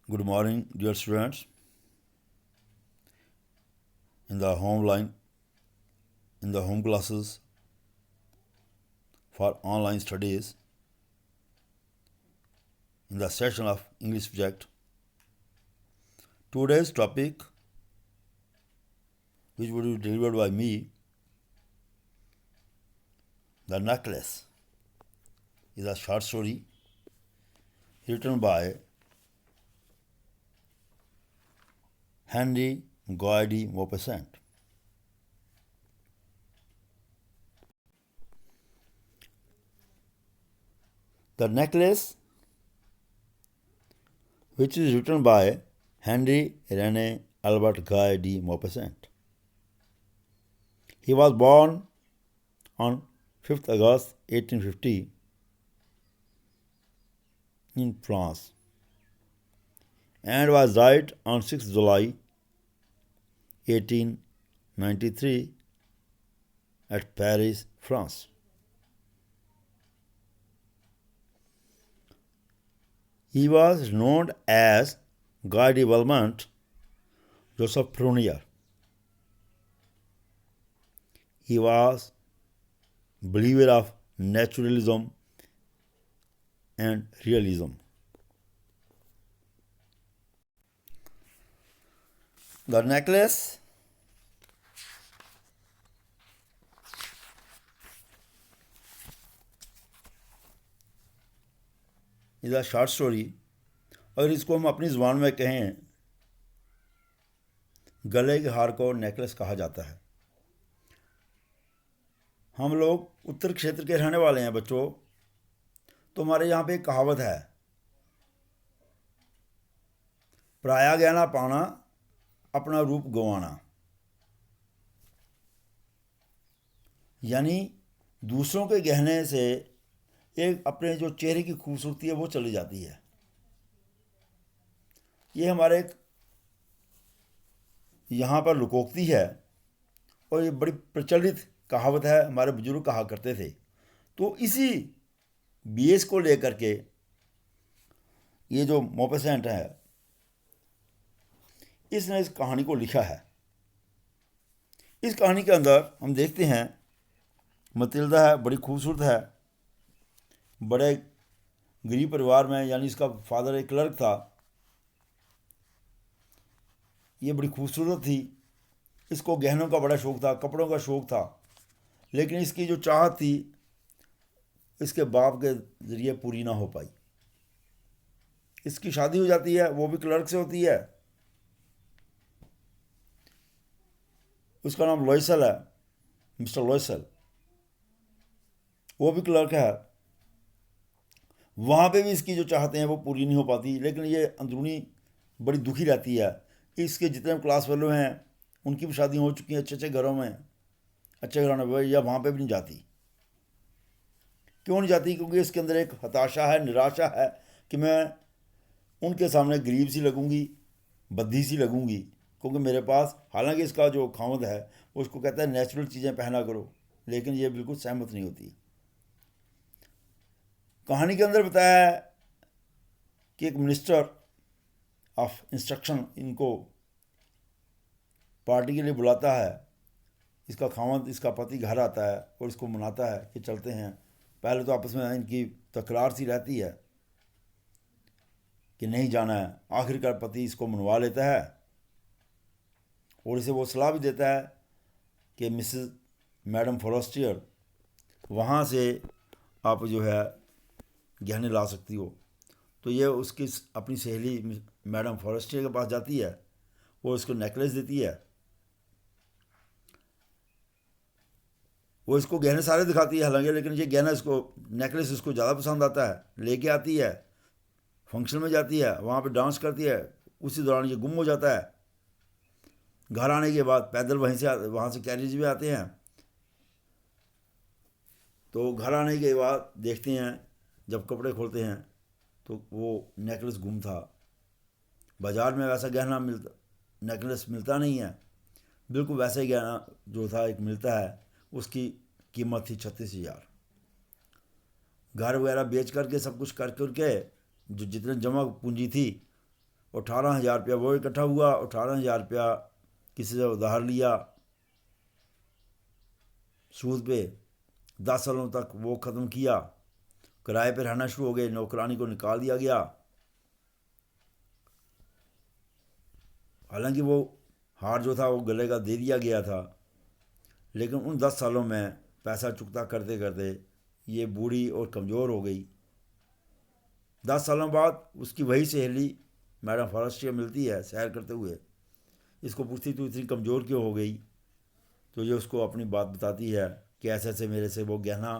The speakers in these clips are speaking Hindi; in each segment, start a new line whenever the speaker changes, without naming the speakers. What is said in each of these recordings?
Good morning, dear students. In the home classes for online studies, in the session of English subject, today's topic, which will be delivered by me, The Necklace, is a short story written by Henry Guy de Maupassant. The Necklace, which is written by Henry René Albert Guy de Maupassant. He was born on 5th August 1850 in France and was died on 6th July 1893 at Paris, France. He was known as Guy de Valmont Joseph Prunier. He was believer of naturalism and realism. The Necklace is a short story, और इसको हम अपनी ज़ुबान में कहें, गले के हार को नेकलेस कहा जाता है। हम लोग उत्तर क्षेत्र के रहने वाले हैं बच्चों, तो हमारे यहाँ पे एक कहावत है, पराया गहना पाना अपना रूप गंवाना। यानी दूसरों के गहने से एक अपने जो चेहरे की खूबसूरती है वो चली जाती है। ये हमारे यहाँ पर लोकोक्ति है और ये बड़ी प्रचलित कहावत है, हमारे बुजुर्ग कहा करते थे। तो इसी बेस को लेकर के ये जो मॉपेसेंट है, इसने इस कहानी को लिखा है। इस कहानी के अंदर हम देखते हैं मतिल्दा है, बड़ी खूबसूरत है, बड़े गरीब परिवार में, यानी इसका फादर एक क्लर्क था। ये बड़ी खूबसूरत थी, इसको गहनों का बड़ा शौक़ था, कपड़ों का शौक़ था, लेकिन इसकी जो चाहत थी इसके बाप के ज़रिए पूरी ना हो पाई। इसकी शादी हो जाती है, वो भी क्लर्क से होती है। उसका नाम लॉयसल है, मिस्टर लॉयसल, वो भी क्लर्क है। वहाँ पे भी इसकी जो चाहते हैं वो पूरी नहीं हो पाती, लेकिन ये अंदरूनी बड़ी दुखी रहती है। इसके जितने क्लास फेलो हैं उनकी भी शादी हो चुकी हैं, अच्छे अच्छे घरों में, अच्छे घरों में, या वहाँ पे भी नहीं जाती। क्यों नहीं जाती? क्योंकि इसके अंदर एक हताशा है, निराशा है कि मैं उनके सामने गरीब सी लगूंगी, बद्धी सी लगूंगी, क्योंकि मेरे पास, हालांकि इसका जो खामद है वो उसको कहता है नेचुरल चीज़ें पहना करो, लेकिन ये बिल्कुल सहमत नहीं होती। कहानी के अंदर बताया है कि एक मिनिस्टर ऑफ इंस्ट्रक्शन इनको पार्टी के लिए बुलाता है। इसका खामद, इसका पति घर आता है और इसको मनाता है कि चलते हैं। पहले तो आपस में इनकी तकरार सी रहती है कि नहीं जाना है। आखिरकार पति इसको मनवा लेता है और इसे वो सलाह भी देता है कि मिसेस मैडम फॉरेस्टियर, वहाँ से आप जो है गहने ला सकती हो। तो ये उसकी अपनी सहेली मैडम फॉरेस्टियर के पास जाती है, वो इसको नेकलेस देती है, वो इसको गहने सारे दिखाती है हालांकि, लेकिन ये गहना इसको, नेकलेस इसको ज़्यादा पसंद आता है। लेके आती है, फंक्शन में जाती है, वहाँ पे डांस करती है, उसी दौरान ये गुम हो जाता है। घर आने के बाद पैदल वहाँ से कैरेज भी आते हैं, तो घर आने के बाद देखते हैं, जब कपड़े खोलते हैं तो वो नेकलेस गुम था। बाज़ार में वैसा गहना नेकलेस मिलता नहीं है, बिल्कुल वैसे ही गहना जो था एक मिलता है, उसकी कीमत थी 36,000। घर वगैरह बेच करके, सब कुछ कर करके, जो जितने जमा पूंजी थी 18,000 रुपया वो इकट्ठा हुआ, 18,000 रुपया किसी से उधार लिया सूद पे, 10 सालों तक वो ख़त्म किया, किराए पर रहना शुरू हो गए, नौकरानी को निकाल दिया गया। हालांकि वो हार जो था वो गले का दे दिया गया था, लेकिन उन 10 सालों में पैसा चुकता करते करते ये बूढ़ी और कमज़ोर हो गई। 10 सालों बाद उसकी वही सहेली मैडम फॉरेस्टियर मिलती है सैर करते हुए, इसको पूछती तू इतनी कमज़ोर क्यों हो गई, तो ये उसको अपनी बात बताती है कि ऐसे ऐसे मेरे से वो गहना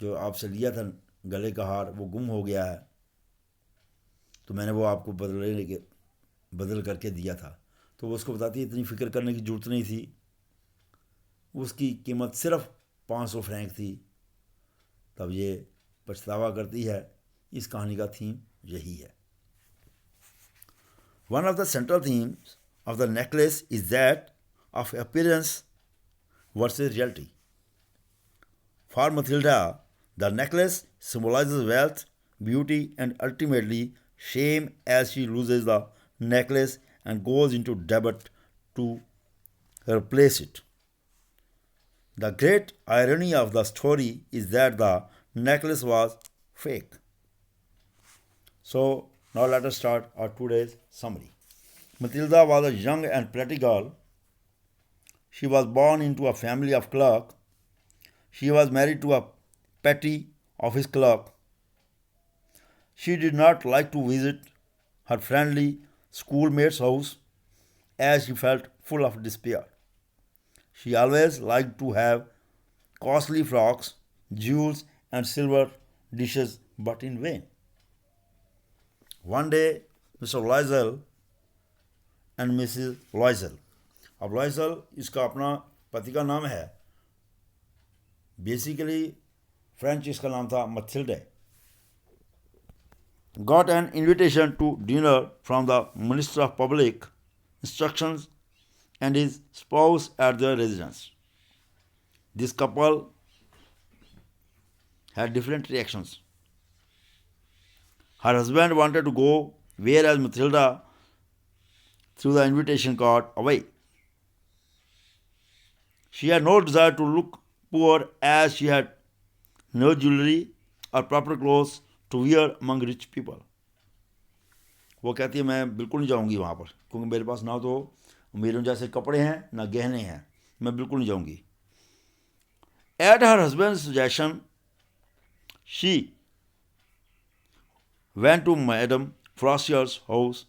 जो आपसे लिया था गले का हार वो गुम हो गया है, तो मैंने वो आपको बदल करके दिया था। तो वो उसको बताती है इतनी फ़िक्र करने की ज़रूरत नहीं थी, उसकी कीमत सिर्फ 500 फ्रैंक थी। तब ये पछतावा करती है। इस कहानी का थीम यही है। One of the central themes of the necklace is that of appearance versus reality. For Mathilda the necklace symbolizes wealth, beauty, and ultimately shame as she loses the necklace and goes into debt to replace it. The great irony of the story is that the necklace was fake. So, now let us start our today's summary. Matilda was a young and pretty girl. She was born into a family of clerks. She was married to a petty office clerk. She did not like to visit her friendly schoolmate's house as she felt full of despair. She always liked to have costly frocks, jewels, and silver dishes, but in vain. One day, Mr. Loisel and Mrs. Loisel, अब लॉयसल इसका अपना पति का नाम है, बेसिकली फ्रेंच इसका नाम था Mathilde, got an invitation to dinner from the Minister of Public Instructions and his spouse at their residence. This couple had different reactions. Her husband wanted to go, whereas Matilda threw the invitation card away. She had no desire to look poor as she had no jewelry or proper clothes to wear among rich people. वो कहती है मैं बिल्कुल नहीं जाऊंगी वहाँ पर, क्योंकि मेरे पास ना तो मेरे जैसे कपड़े हैं ना गहने हैं, मैं बिल्कुल नहीं जाऊंगी. At her husband's suggestion, she went to Madame Forestier's house.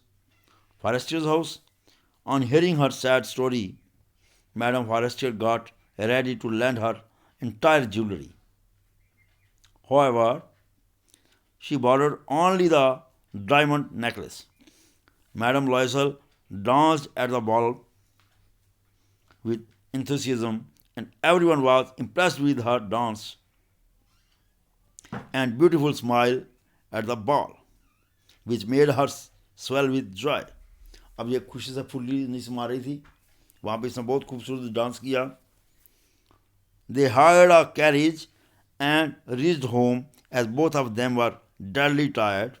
On hearing her sad story, Madame Forestier got ready to lend her entire jewelry. However, she borrowed only the diamond necklace. Madame Loisel danced at the ball with enthusiasm, and everyone was impressed with her dance and beautiful smile at the ball, which made her swell with joy. अब ये खुशी से फुल्ली नहीं समा रही थी, वहाँ पे इसने बहुत खूबसूरत डांस किया. They hired a carriage and reached home as both of them were deadly tired.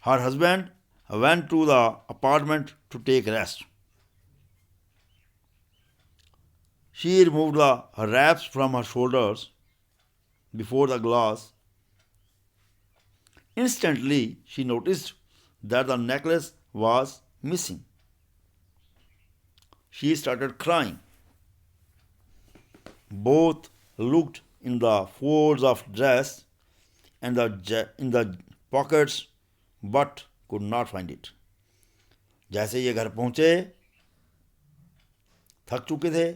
Her husband went to the apartment to take rest. She removed the wraps from her shoulders before the glass. Instantly, she noticed that the necklace was missing. She started crying. Both looked in the folds of dress and in the pockets, but could not find it. जैसे ये घर पहुंचे, थक चुके थे,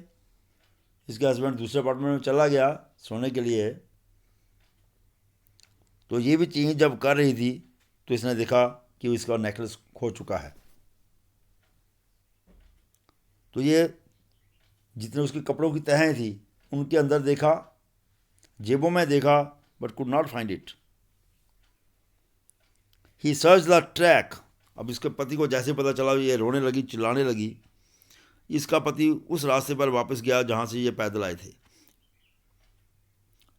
इसके हस्बैंड दूसरे अपार्टमेंट में चला गया सोने के लिए, तो ये भी चेंज जब कर रही थी तो इसने देखा कि इसका नेकलेस खो चुका है. तो ये जितने उसके कपड़ों की तहें थी उनके अंदर देखा, जेबों में देखा, but could not find it. He search the track. अब इसके पति को जैसे पता चला ये रोने लगी, चिल्लाने लगी. इसका पति उस रास्ते पर वापस गया जहाँ से ये पैदल आए थे.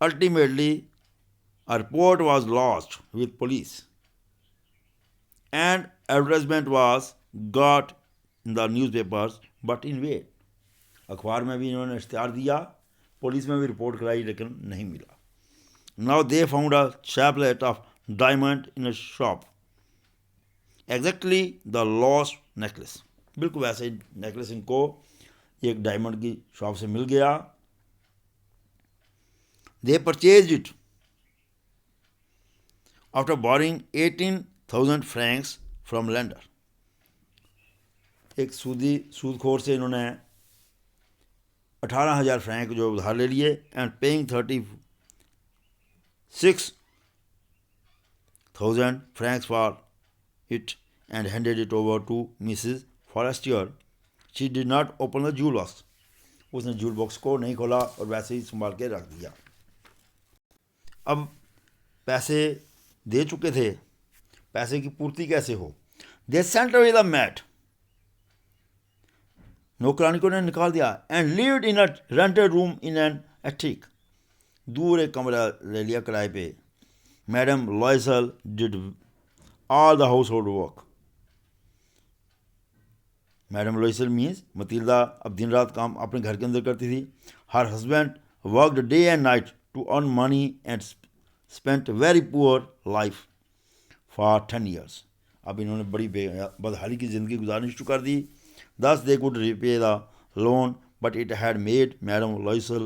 Ultimately a report was lodged with police. and advertisement was got in the newspapers but in vain. अखबार में भी इन्होंने इश्तिहार दिया, पुलिस में भी रिपोर्ट कराई, लेकिन नहीं मिला. Now they found a chaplet of diamond in a shop, exactly the lost necklace. बिल्कुल वैसे ही नेकलेस इनको एक डायमंड की शॉप से मिल गया. दे purchase it after boring 18,000 Franks from lender. एक सूदखोर से इन्होंने 18,000 फ्रैंक जो उधार ले लिए, and paying 36,000 francs for it and handed it over to Mrs Forestier. She did not open the jewel box. उसने जूल बॉक्स को नहीं खोला और वैसे ही संभाल के रख दिया. अब पैसे दे चुके थे, पैसे की पूर्ति कैसे हो? They sent away the maid. नौकरानी को ने निकाल दिया. And lived in a rented room in an attic. दूर एक कमरा ले लिया किराए पे. Madam Loisel did all the household work. Madam Loisel means Mathilda अब दिन रात काम अपने घर के अंदर करती थी. Her husband worked day and night to earn money and spent very poor life for 10 years. अब इन्होंने बड़ी बदहाली की ज़िंदगी गुजारनी शुरू कर दी. Thus they could repay the loan, but it had made Madame Loisel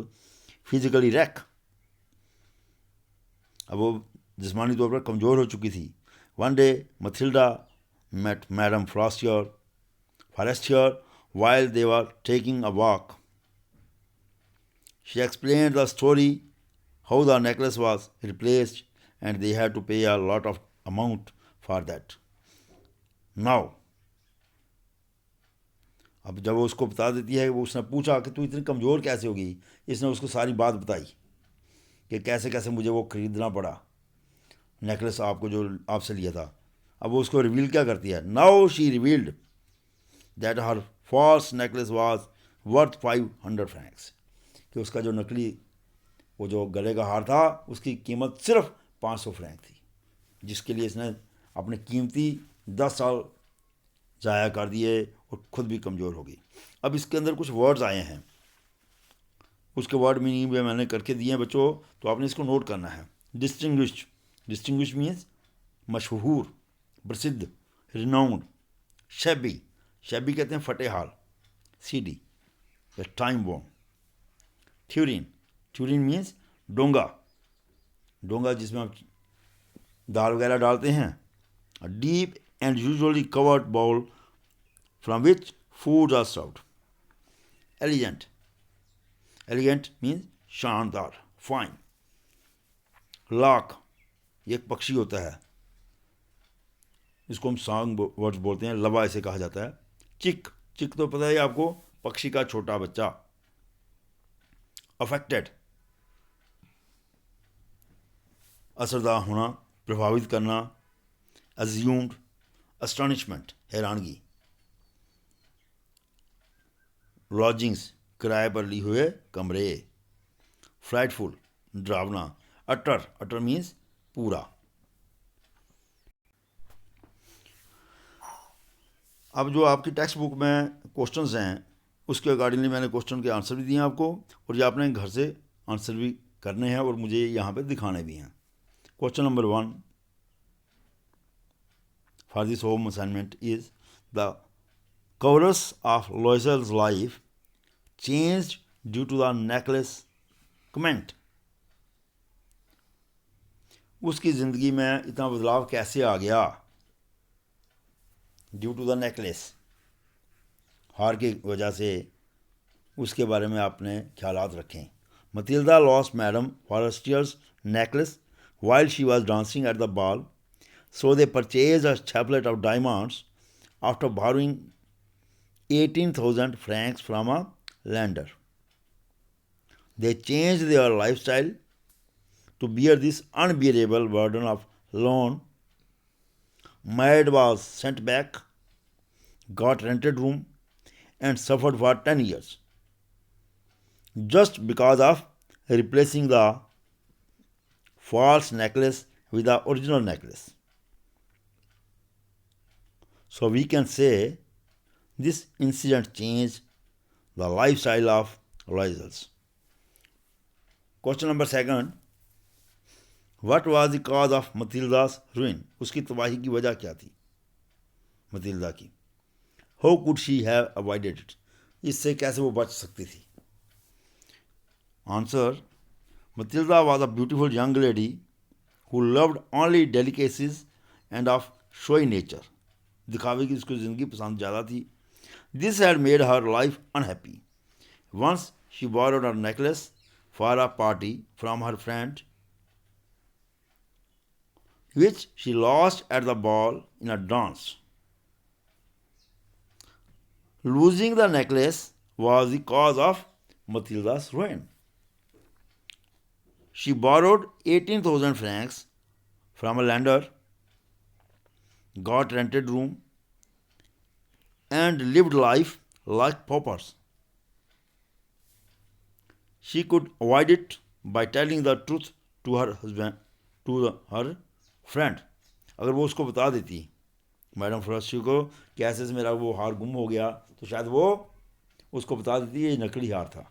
physically wreck. अब वो जिस्मानी तौर पर कमज़ोर हो चुकी थी. One day Matilda met Madame Forestier while they were taking a walk. She explained the story, how the necklace was replaced and they had to pay a lot of amount for that. Now, अब जब वो उसको बता देती है, वो उसने पूछा कि तू इतनी कमज़ोर कैसे होगी. इसने उसको सारी बात बताई कि कैसे कैसे मुझे वो ख़रीदना पड़ा, नेकलेस आपको जो आपसे लिया था. अब वो उसको रिवील क्या करती है? Now she revealed that her false necklace was worth 500 francs. कि उसका जो नकली वो जो गले का हार था उसकी कीमत सिर्फ 500 फ्रैंक थी, जिसके लिए इसने अपने कीमती 10 साल ज़ाया कर दिए और ख़ुद भी कमज़ोर हो गई. अब इसके अंदर कुछ वर्ड्स आए हैं, उसके वर्ड मीनिंग भी मैंने करके दिए हैं बच्चों, तो आपने इसको नोट करना है. डिस्टिंग्विश्ड. डिस्टिंग्विश मीन्स मशहूर, प्रसिद्ध, रिनाउंड. शैबी. शैबी कहते हैं फटे हाल, seedy, time bomb. Tureen. Tureen means डोंगा. डोंगा जिसमें आप दाल वगैरह डालते हैं. Deep and usually covered bowl from which foods are served. Elegant. Elegant means शानदार, fine. लाख, ये एक पक्षी होता है, इसको हम सॉन्ग वर्ड्स बोलते हैं, लवा इसे कहा जाता है. चिक. चिक तो पता है आपको, पक्षी का छोटा बच्चा. अफेक्टेड, असरदार होना, प्रभावित करना. अज्यूम्ड, अस्टॉनिशमेंट, हैरानगी. लॉजिंग्स, किराए पर ली हुए कमरे. फ्राइटफुल, डरावना. अटर. अटर मीन्स पूरा. अब जो आपकी टेक्स्ट बुक में क्वेश्चंस हैं उसके अकॉर्डिंगली मैंने क्वेश्चन के आंसर भी दिए हैं आपको, और ये आपने घर से आंसर भी करने हैं और मुझे यहाँ पे दिखाने भी हैं. Question number 1 for this home assignment is: the course of Loisel's life changed due to the necklace. Comment. उसकी ज़िंदगी में इतना बदलाव कैसे आ गया? ड्यू टू द नेकलेस, हार की वजह से, उसके बारे में आपने ख्यालात रखें. Matilda lost Madame Forestier's necklace while she was dancing at the ball. So they purchased a chaplet of diamonds after borrowing 18,000 francs from a lender. They changed their lifestyle to bear this unbearable burden of loan. Maid was sent back, got rented room, and suffered for 10 years just because of replacing the false necklace with the original necklace. So we can say this incident changed the lifestyle of Loisels. Question number 2. What was the cause of Matilda's ruin? उसकी तबाही की वजह क्या थी मतिल्दा की? How could she have avoided it? इससे कैसे वो बच सकती थी? Answer: Matilda was a beautiful young lady who loved only delicacies and of showy nature. दिखावे की उसको ज़िंदगी पसंद ज़्यादा थी. This had made her life unhappy. Once she borrowed a necklace for a party from her friend, which she lost at the ball in a dance. Losing the necklace was the cause of Matilda's ruin. She borrowed 18,000 francs from a lender, got rented room, and lived life like paupers. She could avoid it by telling the truth to her husband, her friend. अगर वो उसको बता देती मैडम फरस्टी को कि ऐसे मेरा वो हार गुम हो गया, तो शायद वो उसको बता देती ये नकली हार था.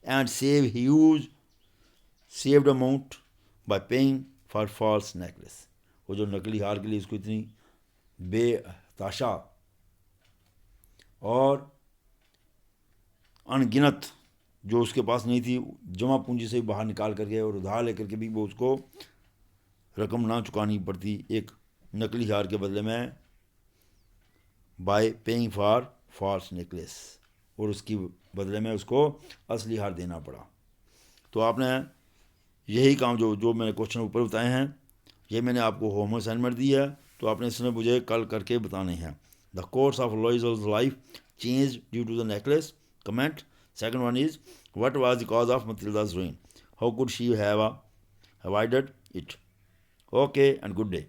And save huge saved amount by paying for false necklace. वो जो नकली हार के लिए उसको इतनी बेताशा और अनगिनत जो उसके पास नहीं थी जमा पूंजी से बाहर निकाल करके और उधार लेकर के भी वो उसको रकम ना चुकानी पड़ती एक नकली हार के बदले में, by paying for false necklace, और उसकी बदले में उसको असली हार देना पड़ा. तो आपने यही काम जो मैंने क्वेश्चन ऊपर बताए हैं ये मैंने आपको होम असाइनमेंट दी है, तो आपने इसमें मुझे कल करके बताने हैं. The course of Loisel's life change due to the necklace. Comment. Second one is, what was the cause of Matilda's ruin? How could she have avoided it? Okay, and good day.